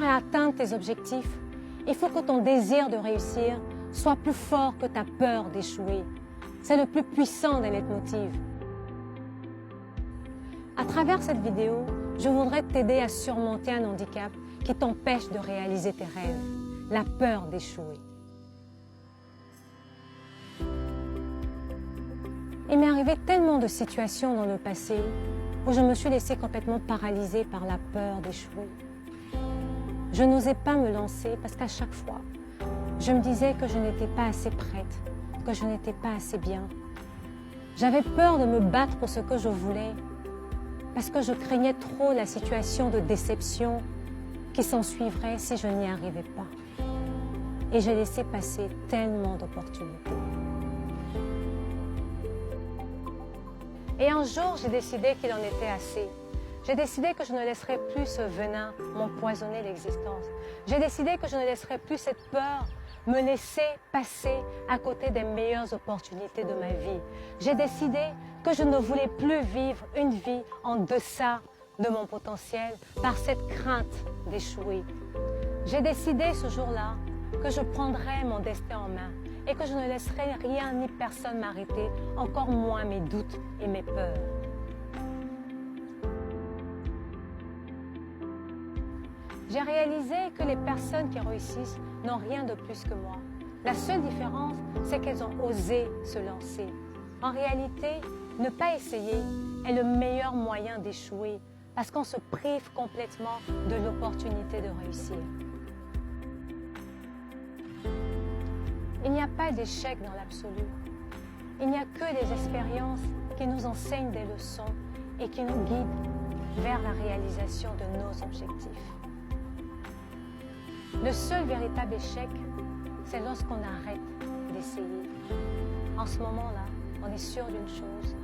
à atteindre tes objectifs, il faut que ton désir de réussir soit plus fort que ta peur d'échouer. C'est le plus puissant des leitmotivs. À travers cette vidéo, je voudrais t'aider à surmonter un handicap qui t'empêche de réaliser tes rêves, la peur d'échouer. Il m'est arrivé tellement de situations dans le passé où je me suis laissée complètement paralysée par la peur d'échouer. Je n'osais pas me lancer parce qu'à chaque fois, je me disais que je n'étais pas assez prête, que je n'étais pas assez bien. J'avais peur de me battre pour ce que je voulais parce que je craignais trop la situation de déception qui s'ensuivrait si je n'y arrivais pas. Et j'ai laissé passer tellement d'opportunités. Et un jour, j'ai décidé qu'il en était assez. J'ai décidé que je ne laisserais plus ce venin m'empoisonner l'existence. J'ai décidé que je ne laisserais plus cette peur me laisser passer à côté des meilleures opportunités de ma vie. J'ai décidé que je ne voulais plus vivre une vie en deçà de mon potentiel par cette crainte d'échouer. J'ai décidé ce jour-là que je prendrais mon destin en main et que je ne laisserais rien ni personne m'arrêter, encore moins mes doutes et mes peurs. J'ai réalisé que les personnes qui réussissent n'ont rien de plus que moi. La seule différence, c'est qu'elles ont osé se lancer. En réalité, ne pas essayer est le meilleur moyen d'échouer parce qu'on se prive complètement de l'opportunité de réussir. Il n'y a pas d'échec dans l'absolu. Il n'y a que des expériences qui nous enseignent des leçons et qui nous guident vers la réalisation de nos objectifs. Le seul véritable échec, c'est lorsqu'on arrête d'essayer. En ce moment-là, on est sûr d'une chose,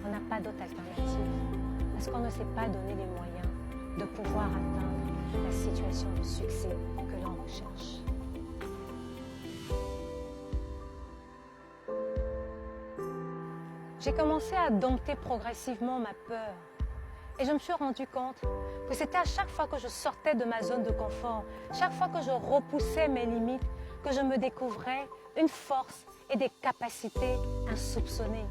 on n'a pas d'autre alternative, parce qu'on ne s'est pas donné les moyens de pouvoir atteindre la situation de succès que l'on recherche. J'ai commencé à dompter progressivement ma peur. Et je me suis rendu compte que c'était à chaque fois que je sortais de ma zone de confort, chaque fois que je repoussais mes limites, que je me découvrais une force et des capacités insoupçonnées.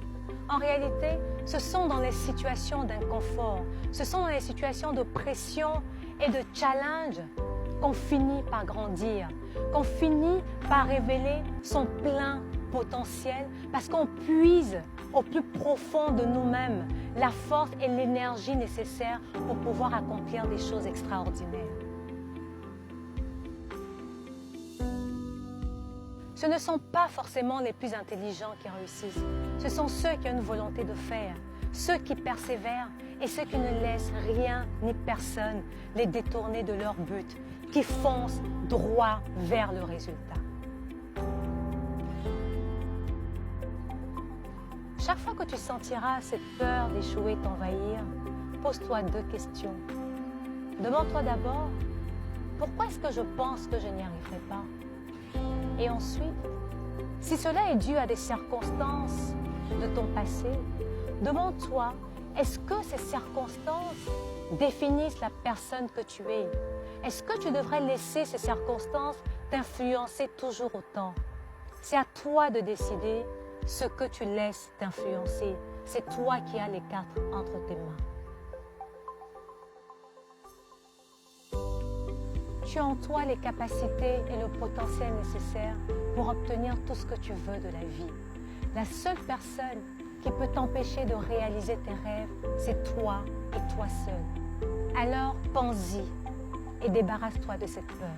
En réalité, ce sont dans les situations d'inconfort, ce sont dans les situations de pression et de challenge qu'on finit par grandir, qu'on finit par révéler son plein potentiel parce qu'on puise au plus profond de nous-mêmes la force et l'énergie nécessaires pour pouvoir accomplir des choses extraordinaires. Ce ne sont pas forcément les plus intelligents qui réussissent, ce sont ceux qui ont une volonté de faire, ceux qui persévèrent et ceux qui ne laissent rien ni personne les détourner de leur but, qui foncent droit vers le résultat. Chaque fois que tu sentiras cette peur d'échouer t'envahir, pose-toi 2 questions. Demande-toi d'abord, pourquoi est-ce que je pense que je n'y arriverai pas? Et ensuite, si cela est dû à des circonstances de ton passé, demande-toi, est-ce que ces circonstances définissent la personne que tu es? Est-ce que tu devrais laisser ces circonstances t'influencer toujours autant? C'est à toi de décider ce que tu laisses t'influencer. C'est toi qui as les cartes entre tes mains. Tu as en toi les capacités et le potentiel nécessaires pour obtenir tout ce que tu veux de la vie. La seule personne qui peut t'empêcher de réaliser tes rêves, c'est toi et toi seul. Alors, pense-y et débarrasse-toi de cette peur.